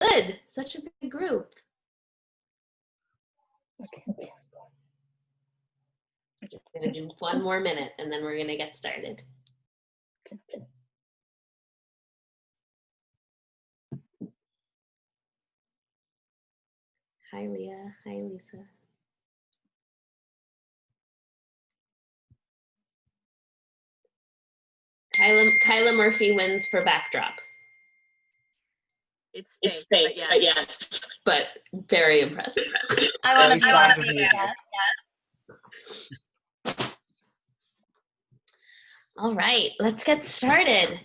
Good. Such a big group. Okay. I'm going to do 1 more minute and then we're going to get started. Okay. Hi, Leah. Hi, Lisa. Kyla Murphy wins for backdrop. It's fake, but yes. But very impressive. I want to be that. All right, let's get started.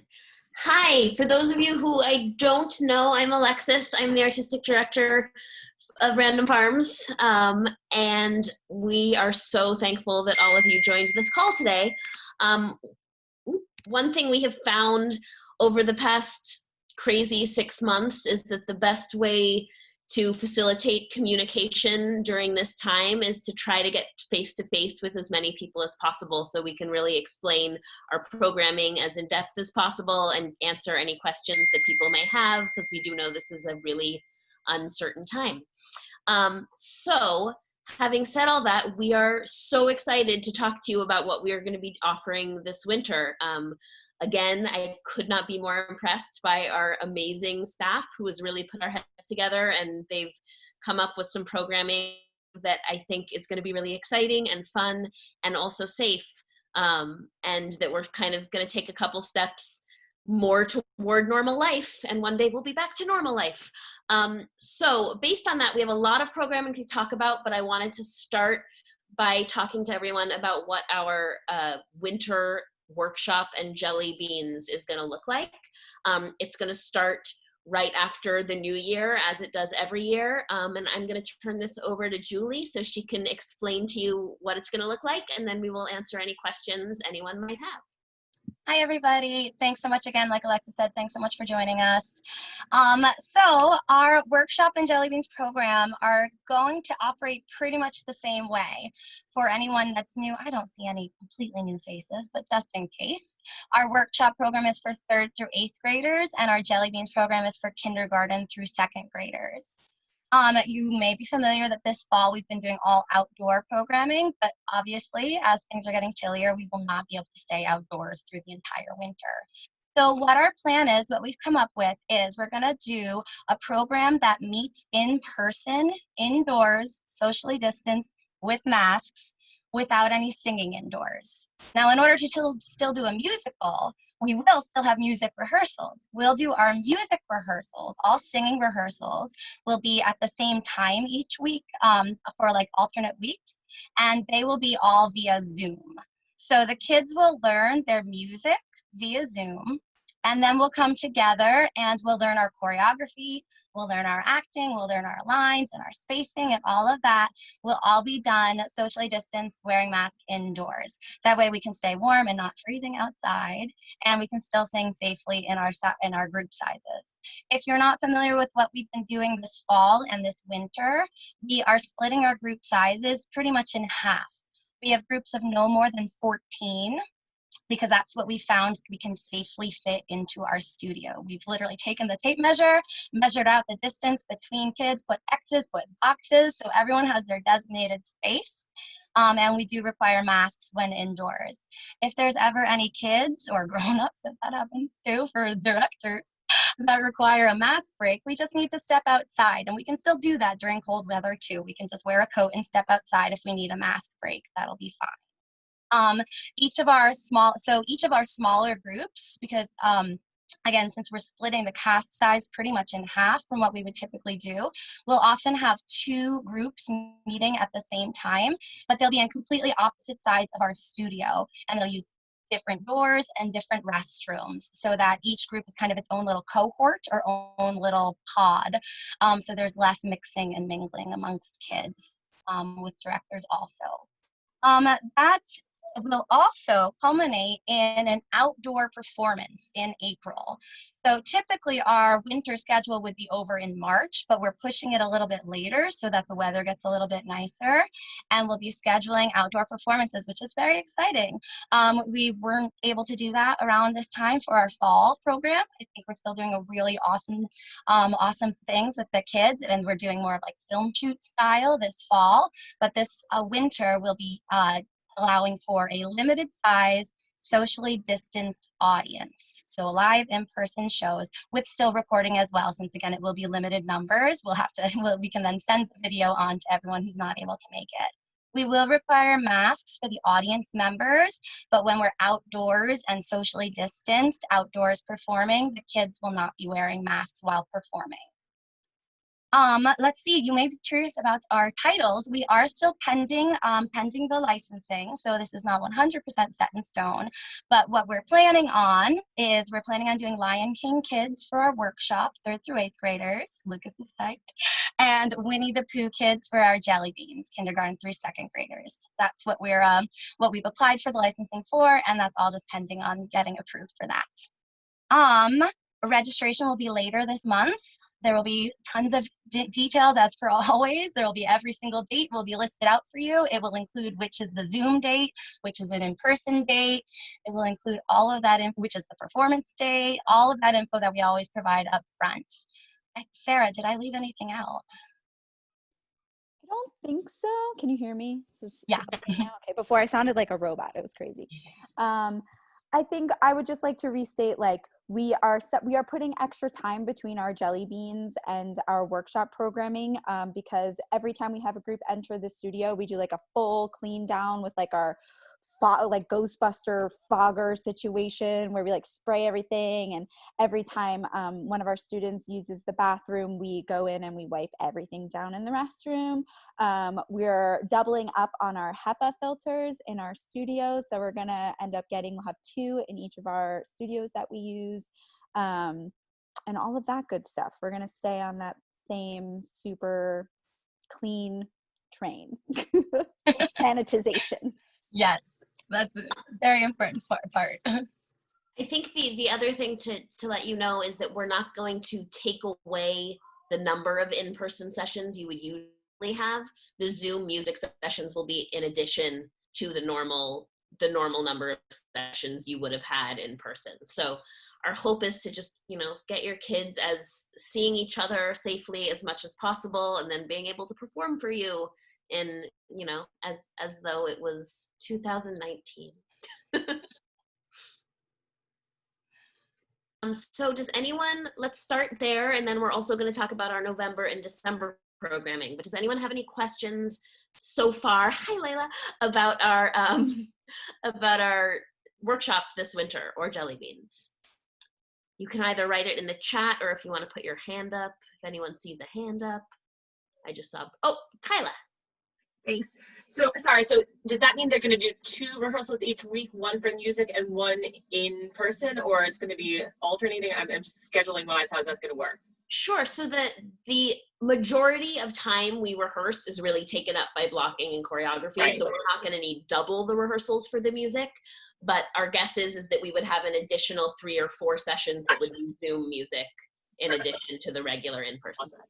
Hi, for those of you who I don't know, I'm Alexis. I'm the artistic director of Random Farms, and we are so thankful that all of you joined this call today. One thing we have found over the past crazy 6 months is that the best way to facilitate communication during this time is to try to get face-to-face with as many people as possible so we can really explain our programming as in-depth as possible and answer any questions that people may have, because we do know this is a really uncertain time. So having said all that, we are so excited to talk to you about what we are going to be offering this winter. Again, I could not be more impressed by our amazing staff who has really put our heads together, and they've come up with some programming that I think is going to be really exciting and fun and also safe, and that we're kind of going to take a couple steps more toward normal life, and one day we'll be back to normal life. So based on that, we have a lot of programming to talk about, but I wanted to start by talking to everyone about what our winter workshop and jelly beans is going to look like. It's going to start right after the new year, as it does every year, and I'm going to turn this over to Julie so she can explain to you what it's going to look like, and then we will answer any questions anyone might have. Hi, everybody. Thanks so much again. Like Alexa said, thanks so much for joining us. So our workshop and jelly beans program are going to operate pretty much the same way. For anyone that's new, I don't see any completely new faces, but just in case, our workshop program is for 3rd through 8th graders, and our jelly beans program is for kindergarten through 2nd graders. You may be familiar that this fall we've been doing all outdoor programming, but obviously as things are getting chillier, we will not be able to stay outdoors through the entire winter. So what our plan is, what we've come up with is we're gonna do a program that meets in person, indoors, socially distanced, with masks, without any singing indoors. Now, in order to still do a musical, we will still have music rehearsals. We'll do our music rehearsals, all singing rehearsals, will be at the same time each week for like alternate weeks, and they will be all via Zoom. So the kids will learn their music via Zoom, and then we'll come together and we'll learn our choreography, we'll learn our acting, we'll learn our lines and our spacing, and all of that will all be done socially distanced, wearing masks indoors. That way we can stay warm and not freezing outside, and we can still sing safely in our group sizes. If you're not familiar with what we've been doing this fall and this winter, we are splitting our group sizes pretty much in half. We have groups of no more than 14, because that's what we found we can safely fit into our studio. We've literally taken the tape measure, measured out the distance between kids, put X's, put boxes, so everyone has their designated space. And we do require masks when indoors. If there's ever any kids or grown-ups, if that happens too for directors, that require a mask break, we just need to step outside, and we can still do that during cold weather too. We can just wear a coat and step outside if we need a mask break. That'll be fine. Each of our smaller groups, because again, since we're splitting the cast size pretty much in half from what we would typically do, we'll often have 2 groups meeting at the same time, but they'll be on completely opposite sides of our studio, and they'll use different doors and different restrooms, so that each group is kind of its own little cohort or own little pod. So there's less mixing and mingling amongst kids with directors also. That will also culminate in an outdoor performance in April. So typically our winter schedule would be over in March, but we're pushing it a little bit later so that the weather gets a little bit nicer, and we'll be scheduling outdoor performances, which is very exciting. We weren't able to do that around this time for our fall program. I think we're still doing a really awesome things with the kids, and we're doing more of like film shoot style this fall, but this winter will be allowing for a limited size, socially distanced audience. So live in-person shows with still recording as well, since again, it will be limited numbers. We can then send the video on to everyone who's not able to make it. We will require masks for the audience members, but when we're outdoors and socially distanced, outdoors performing, the kids will not be wearing masks while performing. Let's see, you may be curious about our titles. We are still pending the licensing, so this is not 100% set in stone, but what we're planning on is we're planning on doing Lion King Kids for our workshop, 3rd through 8th graders, Lucas is psyched, and Winnie the Pooh Kids for our Jelly Beans, kindergarten through 2nd graders. That's what we've applied for the licensing for, and that's all just pending on getting approved for that. Registration will be later this month. There will be tons of details as per always. There will be every single date will be listed out for you. It will include which is the Zoom date, which is an in-person date. It will include all of that info, which is the performance day, all of that info that we always provide up front. Sarah, did I leave anything out? I don't think so. Can you hear me? Yeah. Okay, before I sounded like a robot. It was crazy. I think I would just like to restate, like, we are putting extra time between our Jelly Beans and our workshop programming, because every time we have a group enter the studio, we do like a full clean down with like our like Ghostbuster fogger situation where we like spray everything, and every time one of our students uses the bathroom, we go in and we wipe everything down in the restroom. We're doubling up on our HEPA filters in our studio, so we're gonna end up we'll have 2 in each of our studios that we use, and all of that good stuff. We're gonna stay on that same super clean train. Sanitization. Yes, that's a very important part. I think the other thing to let you know is that we're not going to take away the number of in-person sessions you would usually have. The Zoom music sessions will be in addition to the normal number of sessions you would have had in person. So our hope is to just, get your kids as seeing each other safely as much as possible, and then being able to perform for you in, as though it was 2019. So does anyone, let's start there, and then we're also going to talk about our November and December programming, but does anyone have any questions so far, hi Layla, about our workshop this winter or Jelly Beans? You can either write it in the chat, or if you want to put your hand up, if anyone sees a hand up. I just saw, oh, Kyla. Thanks. So, sorry, so does that mean they're going to do 2 rehearsals each week, 1 for music and 1 in person, or it's going to be alternating? I'm just scheduling wise, how's that going to work? Sure. So the majority of time we rehearse is really taken up by blocking and choreography. Right. So we're not going to need double the rehearsals for the music, but our guess is that we would have an additional 3 or 4 sessions that would be Zoom music in addition to the regular in-person sessions.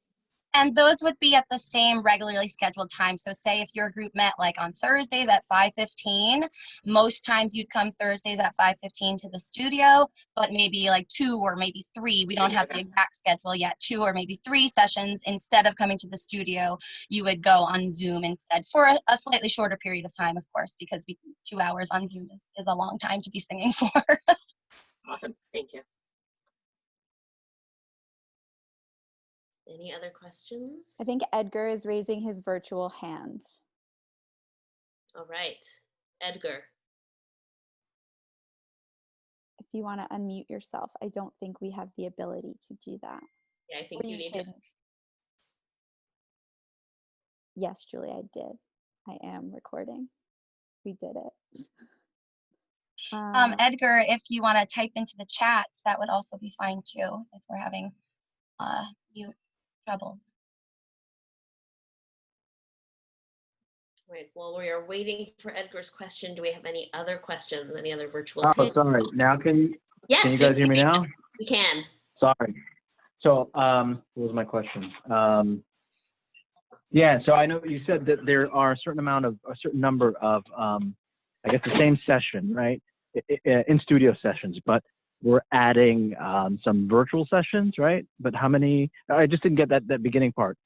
And those would be at the same regularly scheduled time. So say if your group met like on Thursdays at 5:15, most times you'd come Thursdays at 5:15 to the studio, but maybe like 2 or maybe 3, we don't have the exact schedule yet, 2 or maybe 3 sessions. Instead of coming to the studio, you would go on Zoom instead for a slightly shorter period of time, of course, because 2 hours on Zoom is a long time to be singing for. Awesome, thank you. Any other questions? I think Edgar is raising his virtual hand. All right, Edgar. If you want to unmute yourself, I don't think we have the ability to do that. Yeah, I think you need to. Yes, Julie, I did. I am recording. We did it. Edgar, if you want to type into the chat, that would also be fine too, if we're having mute troubles. Right. Well, we are waiting for Edgar's question. Do we have any other questions? Any other virtual Oh, hands? sorry. Now can Yes, you guys hear me now? we can. Sorry. So, what was my question? Yeah, so I know you said that there are a certain number of, I guess the same session, right? In studio sessions, but we're adding some virtual sessions, right? But how many? I just didn't get that beginning part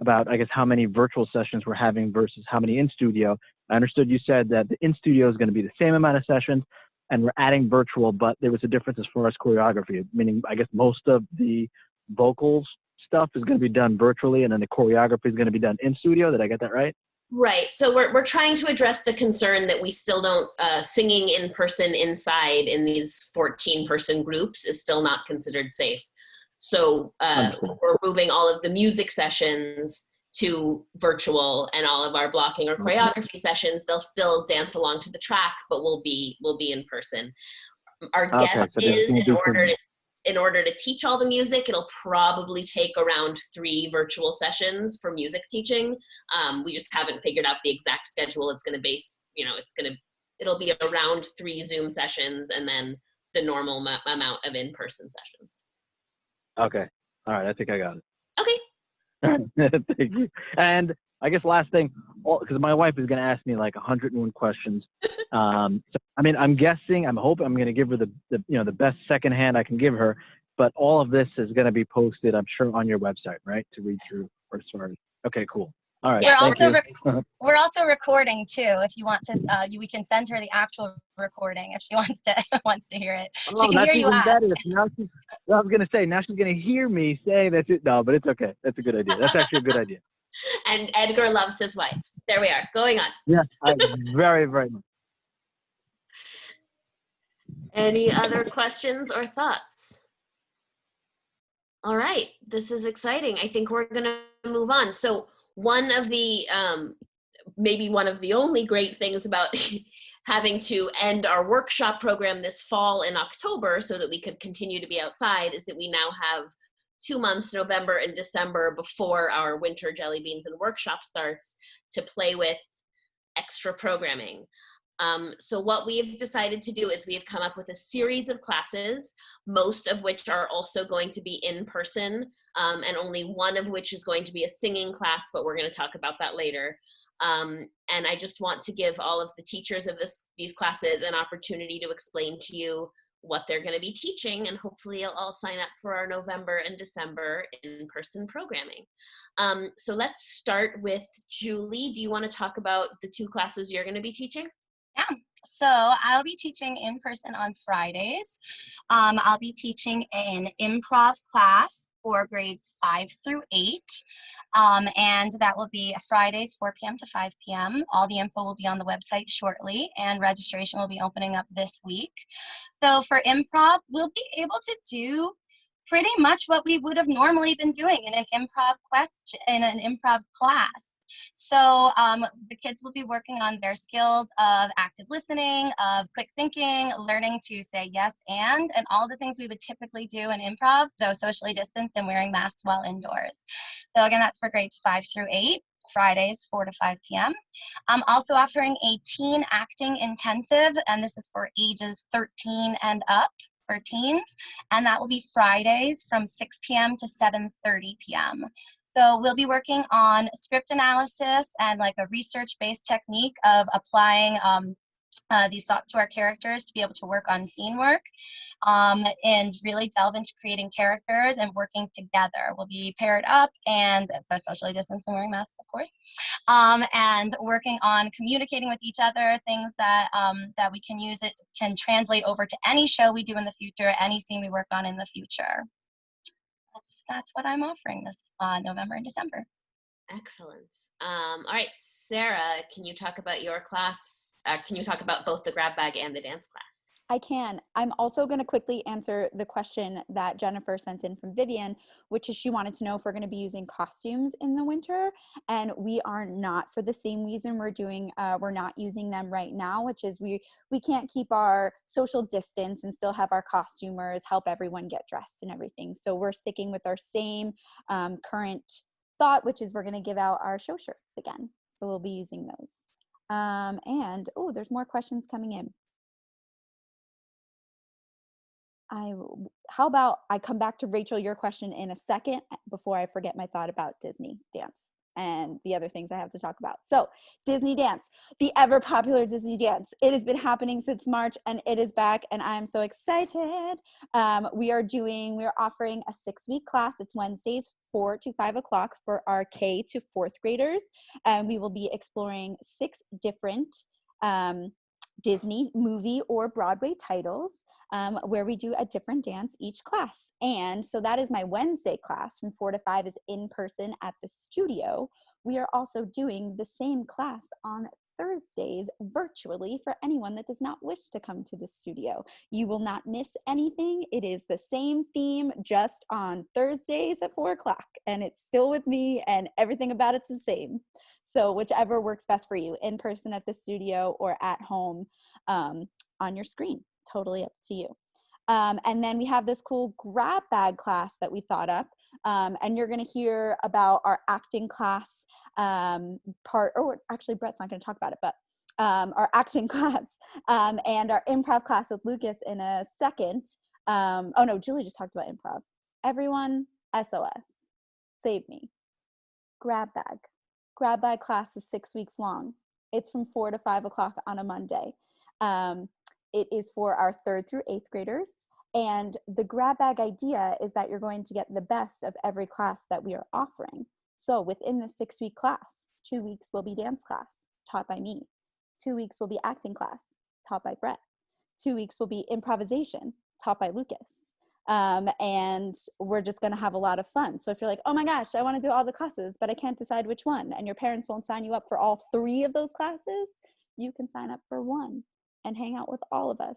about, I guess, how many virtual sessions we're having versus how many in studio. I understood you said that the in studio is going to be the same amount of sessions, and we're adding virtual, but there was a difference as far as choreography, meaning I guess most of the vocals stuff is going to be done virtually, and then the choreography is going to be done in studio. Did I get that right? Right. So we're trying to address the concern that we still don't singing in person inside in these 14-person groups is still not considered safe. So we're moving all of the music sessions to virtual, and all of our blocking or choreography sessions, they'll still dance along to the track, but we'll be in person. Our guess is in order to teach all the music, it'll probably take around 3 virtual sessions for music teaching. We just haven't figured out the exact schedule. It's going to it'll be around 3 Zoom sessions and then the normal amount of in-person sessions. Okay. All right. I think I got it. Okay. Thank you. And I guess last thing, because my wife is going to ask me like 101 questions. So, I mean, I'm hoping I'm going to give her the best secondhand I can give her. But all of this is going to be posted, I'm sure, on your website, right? To read through or sorry. Okay, cool. All right. We're also recording too. If you want to, we can send her the actual recording if she wants to hear it. She can hear you ask. Better. I was gonna say now she's gonna hear me say that's it. No, but it's okay. That's a good idea. That's actually a good idea. And Edgar loves his wife. There we are. Going on. Yeah, very, very much. Any other questions or thoughts? All right, this is exciting. I think we're gonna move on. So one of the maybe one of the only great things about having to end our workshop program this fall in October so that we could continue to be outside is that we now have 2 months, November and December, before our winter jelly beans and workshop starts to play with extra programming. So what we've decided to do is we have come up with a series of classes, most of which are also going to be in person, and only one of which is going to be a singing class, but we're going to talk about that later. And I just want to give all of the teachers of these classes an opportunity to explain to you what they're going to be teaching, and hopefully you'll all sign up for our November and December in-person programming. So let's start with Julie. Do you want to talk about the 2 classes you're going to be teaching? Yeah, so I'll be teaching in person on Fridays. I'll be teaching an improv class for grades 5 through 8, and that will be Fridays 4 p.m. to 5 p.m. All the info will be on the website shortly, and registration will be opening up this week. So for improv, we'll be able to do pretty much what we would have normally been doing in an improv class. So the kids will be working on their skills of active listening, of quick thinking, learning to say yes and all the things we would typically do in improv, though socially distanced and wearing masks while indoors. So again, that's for grades 5 through 8. Fridays, 4 to 5 p.m. I'm also offering a teen acting intensive, and this is for ages 13 and up, for teens, and that will be Fridays from 6 p.m. to 7:30 p.m. So we'll be working on script analysis and like a research-based technique of applying these thoughts to our characters to be able to work on scene work, and really delve into creating characters and working together. We'll be paired up and socially distanced and wearing masks, of course, and working on communicating with each other, things that that we can use, it can translate over to any show we do in the future, any scene we work on in the future. That's what I'm offering this November and December. Excellent. All right, Sarah, can you talk about your class? Can you talk about both the grab bag and the dance class? I can. I'm also going to quickly answer the question that Jennifer sent in from Vivian, which is she wanted to know if we're going to be using costumes in the winter, and we are not, for the same reason we're not using them right now, which is we can't keep our social distance and still have our costumers help everyone get dressed and everything. So we're sticking with our same current thought, which is we're going to give out our show shirts again. So we'll be using those. And, oh, there's more questions coming in. How about I come back to Rachel, your question in a second before I forget my thought about Disney dance and the other things I have to talk about. So Disney dance, the ever popular Disney dance. It has been happening since March and it is back and I'm so excited. We are offering a 6-week class. It's Wednesdays, 4 to 5 o'clock for our K to 4th graders. And we will be exploring 6 different Disney movie or Broadway titles. Where we do a different dance each class. And so that is my Wednesday class from 4 to 5 is in person at the studio. We are also doing the same class on Thursdays virtually for anyone that does not wish to come to the studio. You will not miss anything. It is the same theme just on Thursdays at 4 o'clock and it's still with me and everything about it's the same. So whichever works best for you, in person at the studio or at home on your screen. Totally up to you. And then we have this cool grab bag class that we thought up. And you're going to hear about our acting class or actually Brett's not going to talk about it, but our acting class and our improv class with Lucas in a second. Oh no, Julie just talked about improv. Everyone, SOS, save me. Grab bag. Grab bag class is 6 weeks long. It's from 4 to 5 o'clock on a Monday. It is for our 3rd through 8th graders. And the grab bag idea is that you're going to get the best of every class that we are offering. So within the 6-week class, 2 weeks will be dance class taught by me. 2 weeks will be acting class taught by Brett. 2 weeks will be improvisation taught by Lucas. And we're just going to have a lot of fun. So if you're like, oh my gosh, I want to do all the classes, but I can't decide which one, and your parents won't sign you up for all 3 of those classes, you can sign up for one and hang out with all of us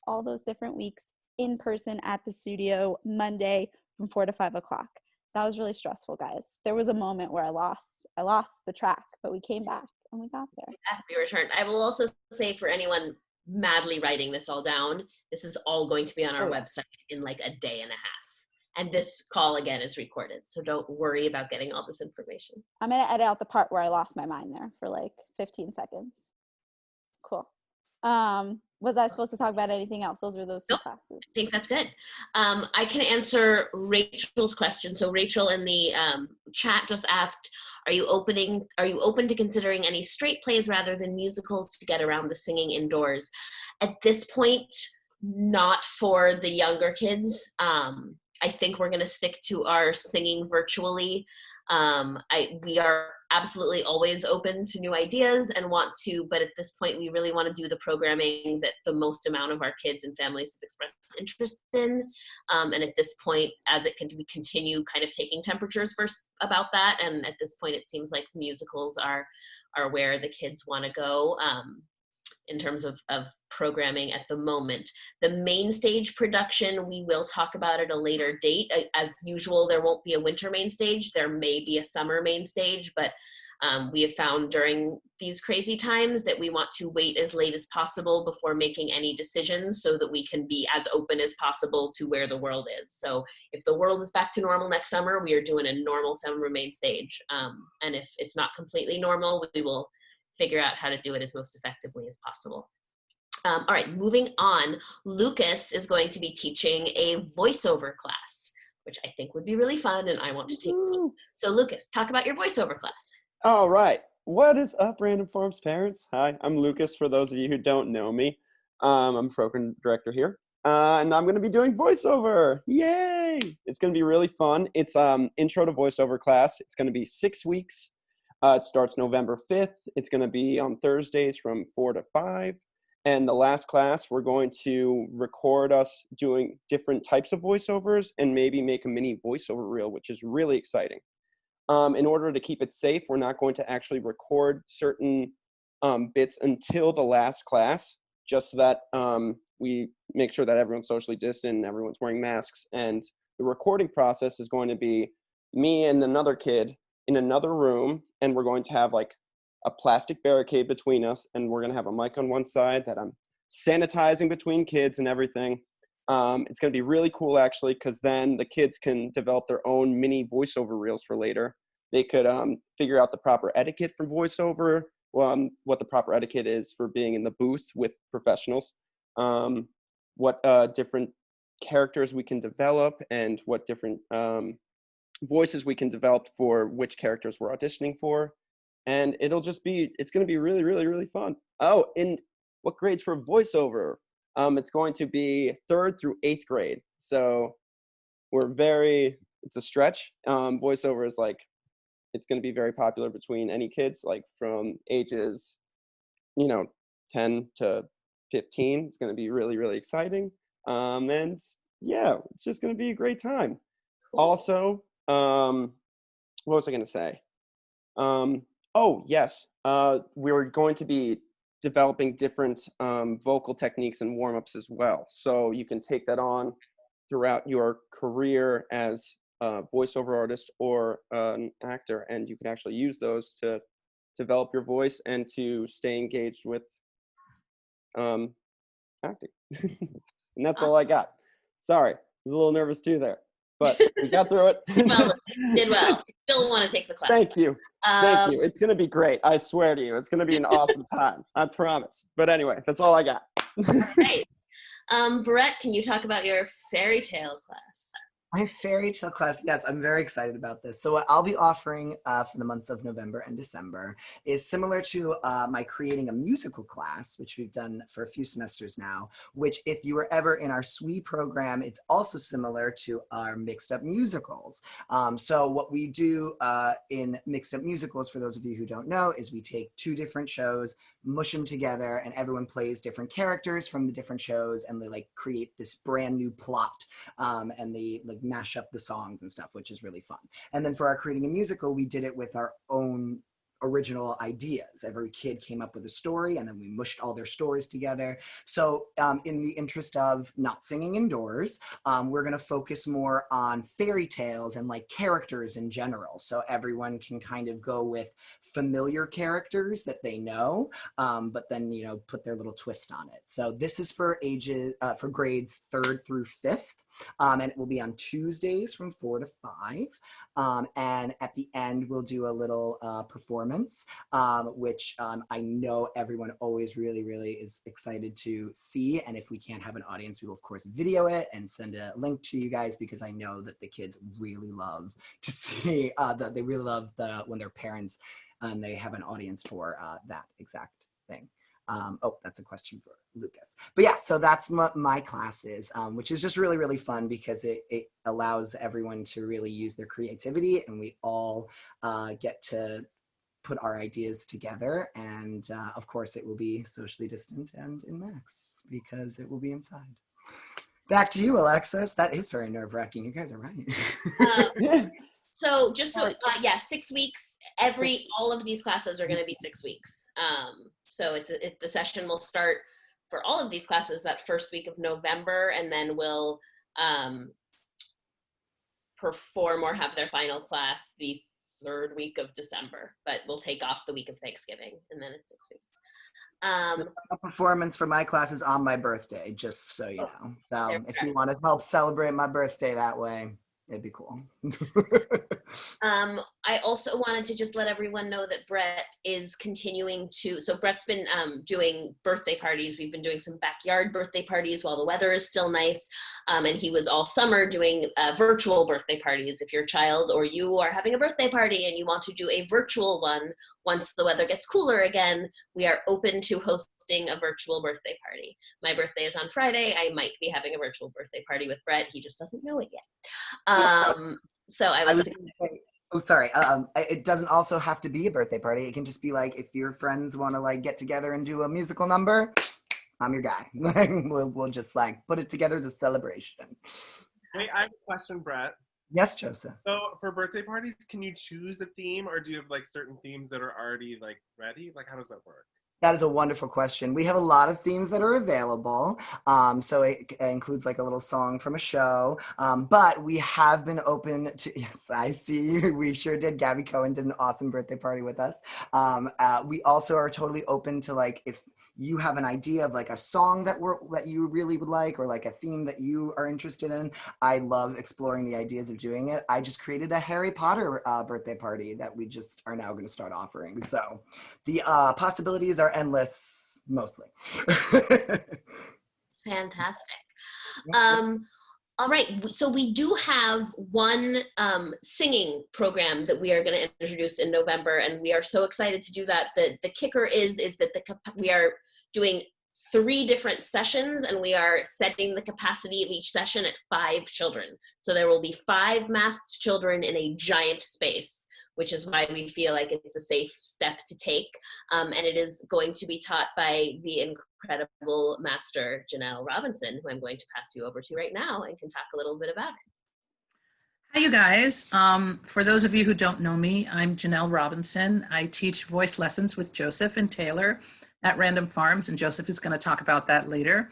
all those different weeks in person at the studio Monday from 4 to 5 o'clock. That was really stressful, guys. There was a moment where I lost the track, but we came back and we got there. We returned. I will also say for anyone madly writing this all down, this is all going to be on our website in like a day and a half. And this call again is recorded. So don't worry about getting all this information. I'm going to edit out the part where I lost my mind there for like 15 seconds. Cool. Was I supposed to talk about anything else? Those were those 2 classes. I think that's good. I can answer Rachel's question. So Rachel in the chat just asked, are you open to considering any straight plays rather than musicals to get around the singing indoors? At this point, not for the younger kids. I think we're going to stick to our singing virtually. We are absolutely always open to new ideas and want to, but at this point we really want to do the programming that the most amount of our kids and families have expressed interest in. And at this point, we continue kind of taking temperatures about that. And at this point, it seems like musicals are where the kids want to go. In terms of programming at the moment. The main stage production, we will talk about at a later date. As usual, there won't be a winter main stage. There may be a summer main stage, but we have found during these crazy times that we want to wait as late as possible before making any decisions so that we can be as open as possible to where the world is. So if the world is back to normal next summer, we are doing a normal summer main stage. And if it's not completely normal, we will figure out how to do it as most effectively as possible. All right, moving on. Lucas is going to be teaching a voiceover class, which I think would be really fun, and I want to take this one. So Lucas, talk about your voiceover class. All right. What is up, Random Forms parents? Hi, I'm Lucas, for those of you who don't know me. I'm a program director here, and I'm going to be doing voiceover. Yay! It's going to be really fun. It's intro to voiceover class. It's going to be 6 weeks. It starts November 5th. It's going to be on Thursdays from 4 to 5. And the last class, we're going to record us doing different types of voiceovers and maybe make a mini voiceover reel, which is really exciting. In order to keep it safe, we're not going to actually record certain bits until the last class, just so that we make sure that everyone's socially distant and everyone's wearing masks. And the recording process is going to be me and another kid in another room, and we're going to have like a plastic barricade between us, and we're going to have a mic on one side that I'm sanitizing between kids and everything. It's going to be really cool, actually, because then the kids can develop their own mini voiceover reels for later. They could figure out the proper etiquette for voiceover, what the proper etiquette is for being in the booth with professionals, what different characters we can develop, and what different voices we can develop for which characters we're auditioning for. And it's going to be really, really, really fun. Oh, and what grades for voiceover? It's going to be 3rd through 8th grade. So it's a stretch. Voiceover is like, it's going to be very popular between any kids, like from ages, 10 to 15. It's going to be really, really exciting. And yeah, it's just going to be a great time. Cool. Also, what was I going to say? Oh, yes. We're going to be developing different vocal techniques and warm-ups as well. So you can take that on throughout your career as a voiceover artist or an actor, and you can actually use those to develop your voice and to stay engaged with acting. And that's all I got. Sorry, I was a little nervous too there, but we got through it. Did well. Still want to take the class. Thank you. Thank you. It's going to be great. I swear to you, it's going to be an awesome time. I promise. But anyway, that's all I got. Right. Brett, can you talk about your fairy tale class? My fairy tale class, yes, I'm very excited about this. So what I'll be offering for the months of November and December is similar to my creating a musical class, which we've done for a few semesters now, which if you were ever in our SWE program, it's also similar to our mixed up musicals. So what we do in mixed up musicals, for those of you who don't know, is we take 2 different shows, mush them together, and everyone plays different characters from the different shows, and they like create this brand new plot, and they like mash up the songs and stuff, which is really fun. And then for our creating a musical, we did it with our own original ideas. Every kid came up with a story, and then we mushed all their stories together. So in the interest of not singing indoors, we're going to focus more on fairy tales and like characters in general. So everyone can kind of go with familiar characters that they know, but then, put their little twist on it. So this is for grades 3rd through 5th. And it will be on Tuesdays from 4 to 5. And at the end, we'll do a little performance, which I know everyone always really, really is excited to see. And if we can't have an audience, we will, of course, video it and send a link to you guys, because I know that the kids really love to see, they really love when their parents and they have an audience for that exact thing. Oh, that's a question for Lucas. But yeah, so that's my classes, which is just really, really fun because it allows everyone to really use their creativity, and we all get to put our ideas together. And of course, it will be socially distant and in Max because it will be inside. Back to you, Alexis. That is very nerve-wracking. You guys are right. So just so, 6 weeks, all of these classes are going to be 6 weeks. So the session will start for all of these classes that first week of November, and then we'll perform or have their final class the 3rd week of December, but we'll take off the week of Thanksgiving, and then it's 6 weeks. A performance for my class is on my birthday, just so you know. So if you want to help celebrate my birthday that way, it'd be cool. I also wanted to just let everyone know that Brett is continuing so Brett's been doing birthday parties. We've been doing some backyard birthday parties while the weather is still nice. And he was all summer doing virtual birthday parties. If your child or you are having a birthday party and you want to do a virtual one, once the weather gets cooler again, we are open to hosting a virtual birthday party. My birthday is on Friday. I might be having a virtual birthday party with Brett. He just doesn't know it yet. So I was oh, sorry. It doesn't also have to be a birthday party. It can just be like, if your friends want to like get together and do a musical number, I'm your guy. we'll just like put it together as a celebration. Wait, I have a question, Brett. Yes, Joseph. So for birthday parties, can you choose a theme, or do you have like certain themes that are already like ready? Like, how does that work? That is a wonderful question. We have a lot of themes that are available. So it includes like a little song from a show, but we have been open to, yes, I see, we sure did. Gabby Cohen did an awesome birthday party with us. We also are totally open to like, if you have an idea of like a song that you really would like, or like a theme that you are interested in. I love exploring the ideas of doing it. I just created a Harry Potter birthday party that we just are now going to start offering. So the possibilities are endless, mostly. Fantastic. All right, so we do have one singing program that we are going to introduce in November, and we are so excited to do that. The kicker is that we are doing 3 different sessions, and we are setting the capacity of each session at 5 children. So there will be 5 masked children in a giant space, which is why we feel like it's a safe step to take. And it is going to be taught by the incredible master, Janelle Robinson, who I'm going to pass you over to right now and can talk a little bit about it. Hi, you guys. For those of you who don't know me, I'm Janelle Robinson. I teach voice lessons with Joseph and Taylor at Random Farms, and Joseph is going to talk about that later.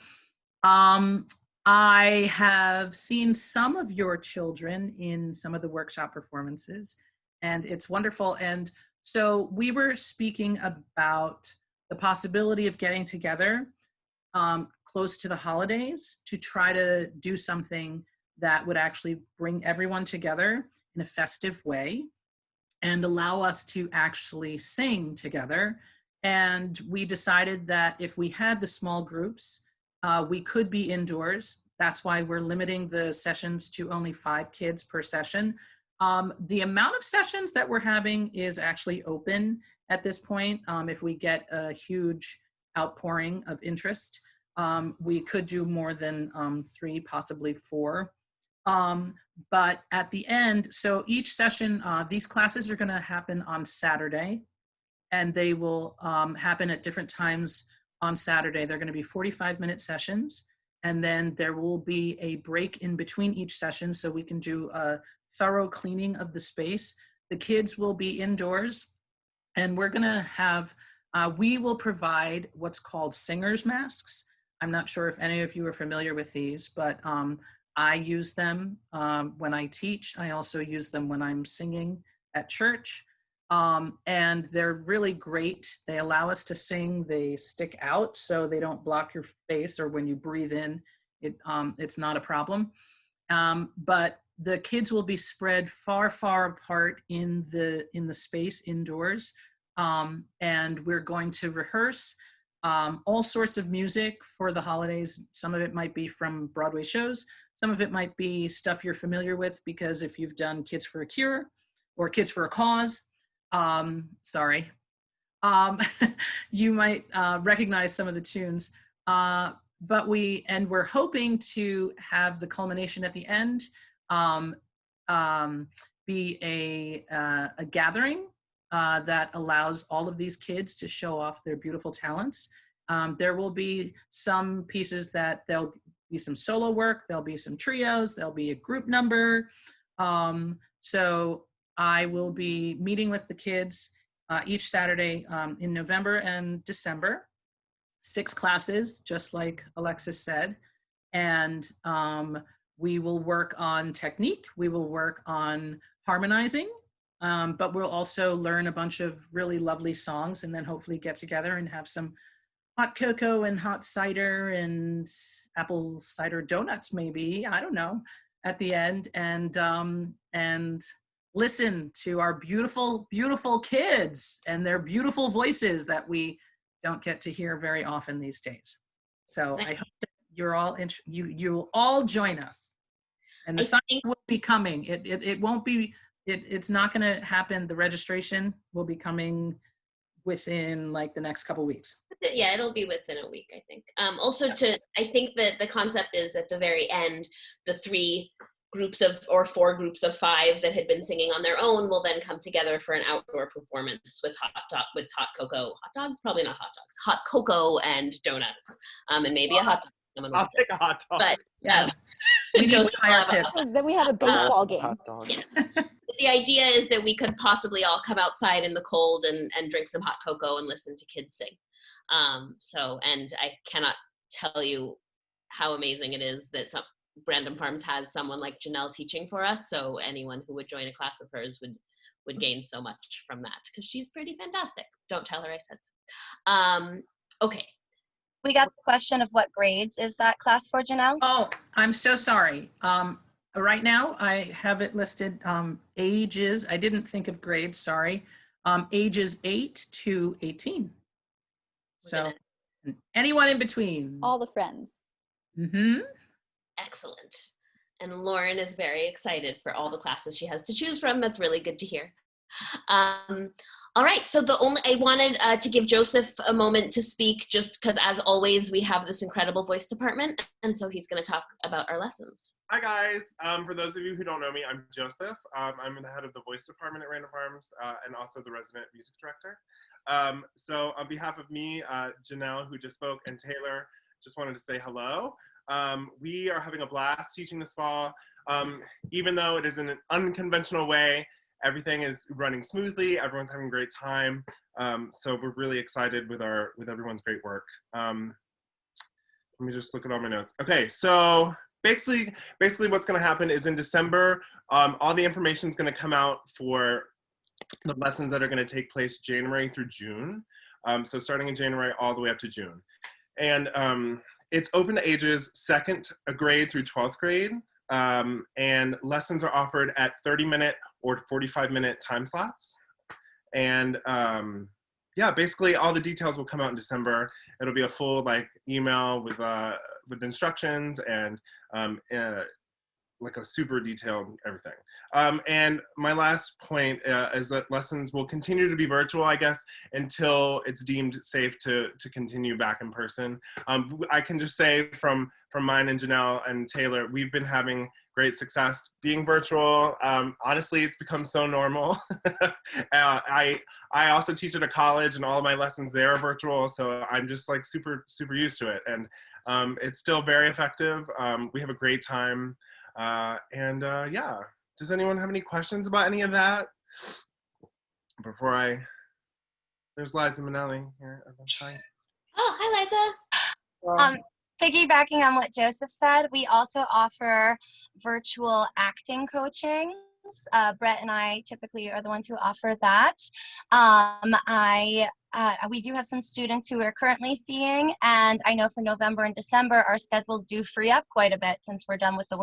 I have seen some of your children in some of the workshop performances, and it's wonderful. And so we were speaking about the possibility of getting together close to the holidays to try to do something that would actually bring everyone together in a festive way and allow us to actually sing together. And we decided that if we had the small groups, we could be indoors. That's why we're limiting the sessions to only 5 kids per session. The amount of sessions that we're having is actually open at this point. If we get a huge outpouring of interest, we could do more than 3, possibly 4. But at the end, so each session, these classes are going to happen on Saturday, and they will happen at different times on Saturday. They're going to be 45-minute sessions, and then there will be a break in between each session so we can do a thorough cleaning of the space. The kids will be indoors, and we're going to have, we will provide what's called singer's masks. I'm not sure if any of you are familiar with these, but I use them when I teach. I also use them when I'm singing at church. And they're really great. They allow us to sing. They stick out so they don't block your face, or when you breathe in, it's not a problem. But the kids will be spread far, far apart in the space indoors. And we're going to rehearse all sorts of music for the holidays. Some of it might be from Broadway shows. Some of it might be stuff you're familiar with, because if you've done Kids for a Cure or Kids for a Cause, you might recognize some of the tunes. But we're hoping to have the culmination at the end be a gathering that allows all of these kids to show off their beautiful talents. There will be some pieces that there'll be some solo work, there'll be some trios, there'll be a group number. So I will be meeting with the kids each Saturday in November and December, 6 classes, just like Alexis said. And we will work on technique, we will work on harmonizing, but we'll also learn a bunch of really lovely songs, and then hopefully get together and have some hot cocoa and hot cider and apple cider donuts, maybe, I don't know, at the end, and listen to our beautiful, beautiful kids and their beautiful voices that we don't get to hear very often these days. So I hope that you're all you'll all join us, and the sign will be coming. It won't be. It's not going to happen. The registration will be coming within like the next couple weeks. Yeah, it'll be within a week, I think. I think that the concept is at the very end, the 3 groups of, or 4 groups of 5 that had been singing on their own will then come together for an outdoor performance with hot cocoa, hot dogs, probably not hot dogs, hot cocoa and donuts, and maybe a hot dog. I'll take a hot dog. But yes, we need fire pits. Then we have a baseball game. Hot dog. Yeah. The idea is that we could possibly all come outside in the cold and drink some hot cocoa and listen to kids sing. And I cannot tell you how amazing it is that Random Farms has someone like Janelle teaching for us. So anyone who would join a class of hers would gain so much from that, because she's pretty fantastic. Don't tell her I said so. Okay, We got the question of what grades is that class for, Janelle? Oh, I'm so sorry. Right now, I have it listed ages. I didn't think of grades, sorry. Ages 8 to 18. So anyone in between. All the friends. Mm-hmm. Excellent. And Lauren is very excited for all the classes she has to choose from. That's really good to hear. All right, so I wanted to give Joseph a moment to speak, just because as always, we have this incredible voice department, and so he's gonna talk about our lessons. Hi guys, for those of you who don't know me, I'm Joseph. I'm the head of the voice department at Random Farms and also the resident music director. So on behalf of me, Janelle, who just spoke, and Taylor, just wanted to say hello. We are having a blast teaching this fall. Even though it is in an unconventional way, everything is running smoothly. Everyone's having a great time. So we're really excited with everyone's great work. Let me just look at all my notes. Okay, so basically what's gonna happen is in December, all the information is gonna come out for the lessons that are gonna take place January through June. So starting in January all the way up to June. And it's open to ages 2nd grade through 12th grade. And lessons are offered at 30-minute or 45-minute time slots. And yeah, basically all the details will come out in December. It'll be a full email with instructions and like a super detailed everything. And my last point is that lessons will continue to be virtual, I guess, until it's deemed safe to continue back in person. I can just say from mine and Janelle and Taylor, we've been having great success being virtual. Honestly, it's become so normal. I also teach at a college and all of my lessons there are virtual, so I'm just super used to it. And it's still very effective. We have a great time. Yeah, does anyone have any questions about any of that? There's Liza Minnelli here. Hi. Oh, hi, Liza. Piggybacking on what Joseph said, we also offer virtual acting coaching. Brett and I typically are the ones who offer that. We do have some students who we're currently seeing, and I know for November and December, our schedules do free up quite a bit since we're done with the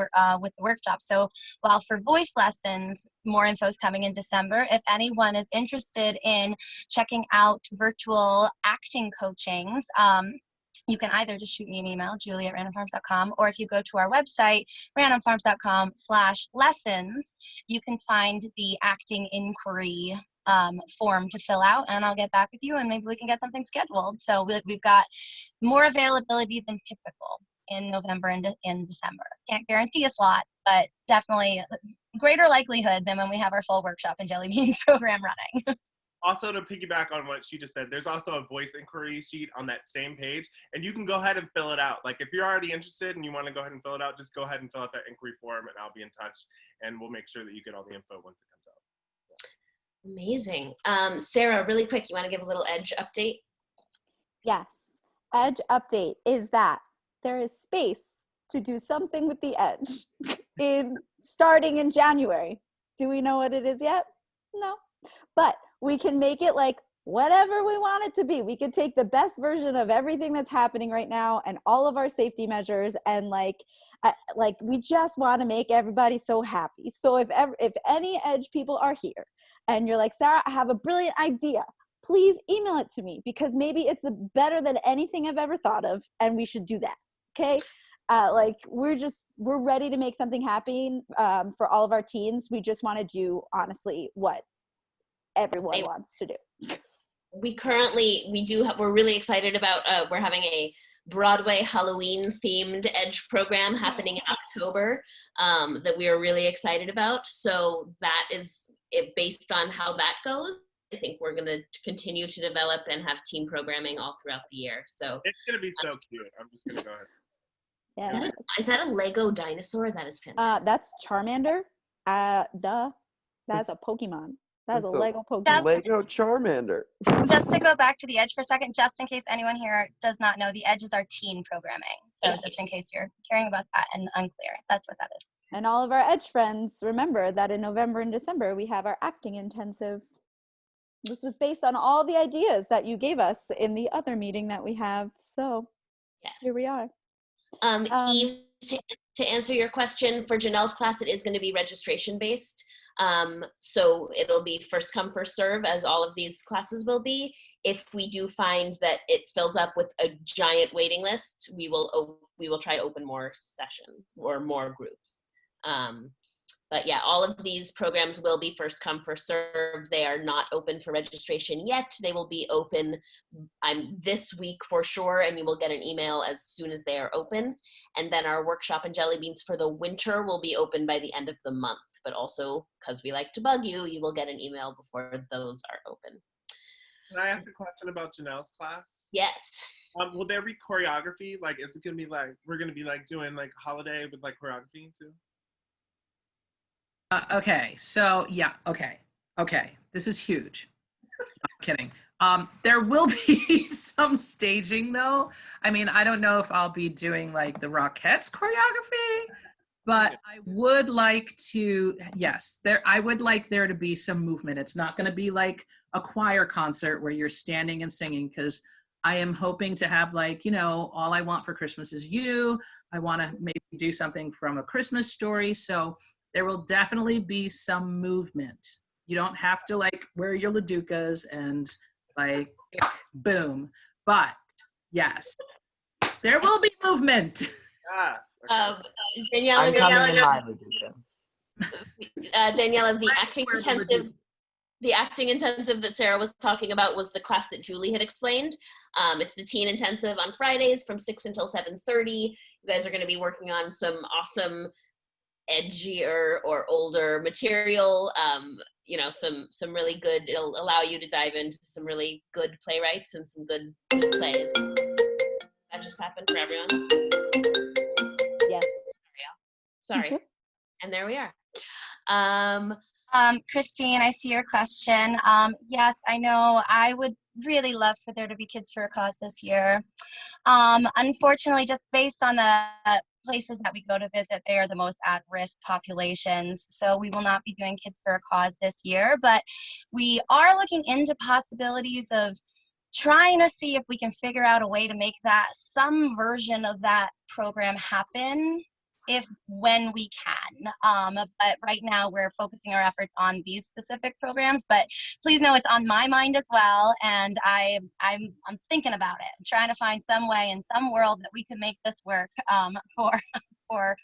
workshop. So while for voice lessons, more info is coming in December. If anyone is interested in checking out virtual acting coachings, you can either just shoot me an email, julie@randomfarms.com, or if you go to our website, randomfarms.com/lessons, you can find the acting inquiry form to fill out, and I'll get back with you and maybe we can get something scheduled. So we've got more availability than typical in November and in December. Can't guarantee a slot, but definitely greater likelihood than when we have our full workshop and Jelly Beans program running. Also, to piggyback on what she just said, there's also a voice inquiry sheet on that same page, and you can go ahead and fill it out. If you're already interested and you want to go ahead and fill it out, just go ahead and fill out that inquiry form, and I'll be in touch, and we'll make sure that you get all the info once it comes out. Amazing. Sarah, really quick, you want to give a little Edge update? Yes. Edge update is that there is space to do something with the Edge starting in January. Do we know what it is yet? No. But we can make it whatever we want it to be. We could take the best version of everything that's happening right now and all of our safety measures, and we just want to make everybody so happy. So if any Edge people are here and you're like, Sarah, I have a brilliant idea, please email it to me, because maybe it's better than anything I've ever thought of, and we should do that. Okay. We're ready to make something happen for all of our teens. We just want to do honestly what everyone wants to do. We're really excited about, we're having a Broadway Halloween themed Edge program happening in October that we are really excited about. So that is it. Based on how that goes, I think we're going to continue to develop and have teen programming all throughout the year. So it's going to be so cute. I'm just going to go ahead. Yeah. Is that a Lego dinosaur? That is fantastic. That's Charmander. That's a Pokemon. That's a Lego Pokemon. Lego Charmander. Just to go back to the Edge for a second, just in case anyone here does not know, the Edge is our teen programming. So just in case you're caring about that and unclear, that's what that is. And all of our Edge friends, remember that in November and December, we have our acting intensive. This was based on all the ideas that you gave us in the other meeting that we have. So Yes. Here we are. Eve, to answer your question, for Janelle's class, it is going to be registration based. So it'll be first come, first serve, as all of these classes will be. If we do find that it fills up with a giant waiting list, we will try to open more sessions or more groups. But yeah, all of these programs will be first come, first serve. They are not open for registration yet. They will be open this week for sure, and you will get an email as soon as they are open. And then our workshop and jelly beans for the winter will be open by the end of the month. But also, because we like to bug you, you will get an email before those are open. Can I ask a question about Janelle's class? Yes. Will there be choreography? Like, is it gonna be like, we're gonna be like doing like holiday with like choreography too? Okay, so yeah, okay. This is huge. I'm kidding. There will be some staging though. I mean, I don't know if I'll be doing like the Rockettes choreography, but I would like to, yes, I would like there to be some movement. It's not going to be like a choir concert where you're standing and singing, because I am hoping to have like, All I Want for Christmas Is You. I want to maybe do something from A Christmas Story. So there will definitely be some movement. You don't have to like wear your ladukas and like boom, but yes, there will be movement. Yes. Daniela, I'm coming in my ladukas. Daniela, the acting intensive that Sarah was talking about was the class that Julie had explained. It's the teen intensive on Fridays from 6 until 7:30. You guys are going to be working on some awesome edgier or older material, some really good, it'll allow you to dive into some really good playwrights and some good plays. That just happened for everyone. Yes. Sorry. And there we are. Christine, I see your question. Yes, I know. I would really love for there to be Kids for a Cause this year. Unfortunately, just based on the places that we go to visit, they are the most at-risk populations. So we will not be doing Kids for a Cause this year, but we are looking into possibilities of trying to see if we can figure out a way to make that some version of that program happen when we can. But right now we're focusing our efforts on these specific programs, but please know it's on my mind as well. And I'm thinking about it. I'm trying to find some way in some world that we could make this work for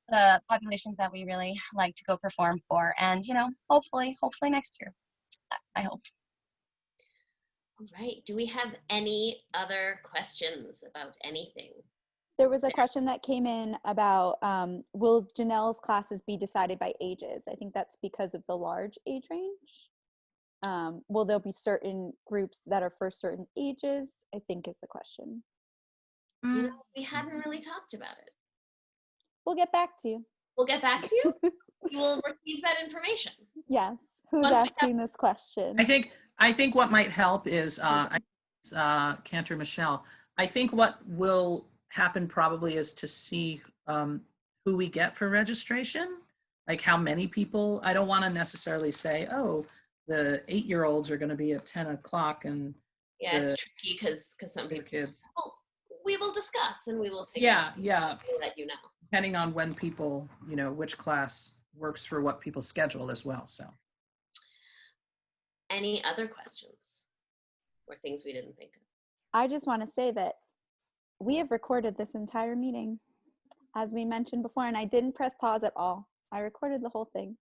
the populations that we really like to go perform for. And, hopefully next year, I hope. All right. Do we have any other questions about anything? There was a question that came in about, will Janelle's classes be decided by ages? I think that's because of the large age range. Will there be certain groups that are for certain ages? I think is the question. We hadn't really talked about it. We'll get back to you. We'll get back to you? You will receive that information. Yes. Who's asking this question? I think what might help is, Cantor Michelle, I think what will happen probably is to see who we get for registration, like how many people. I don't want to necessarily say, oh, the 8-year-olds are going to be at 10 o'clock and it's tricky because some people kids. Oh, we will discuss and we will figure out. We'll let you know. Depending on when people, which class works for what people's schedule as well. So any other questions or things we didn't think of? I just want to say that we have recorded this entire meeting, as we mentioned before, and I didn't press pause at all. I recorded the whole thing.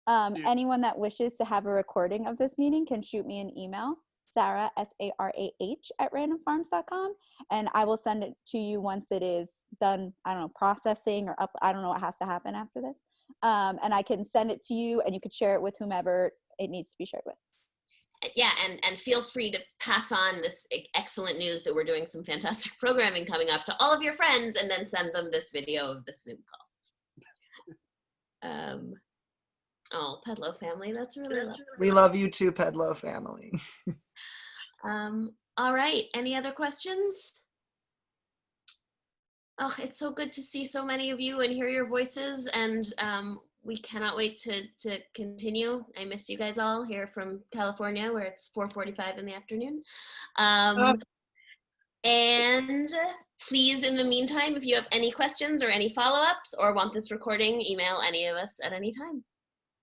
Anyone that wishes to have a recording of this meeting can shoot me an email, Sarah, SARAH, @randomfarms.com, and I will send it to you once it is done, I don't know, processing or up. I don't know what has to happen after this. And I can send it to you, and you could share it with whomever it needs to be shared with. Yeah, and feel free to pass on this excellent news that we're doing some fantastic programming coming up to all of your friends, and then send them this video of this Zoom call. Oh, Pedlo family, that's really lovely. We love you too, Pedlo family. All right, any other questions? Oh, it's so good to see so many of you and hear your voices, and we cannot wait to continue. I miss you guys all here from California, where it's 4:45 in the afternoon. And Please, in the meantime, if you have any questions or any follow-ups or want this recording, email any of us at any time.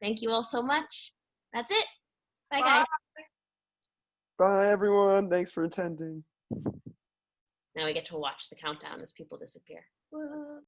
Thank you all so much. That's it. Bye, guys. Bye, everyone. Thanks for attending. Now we get to watch the countdown as people disappear. Woo.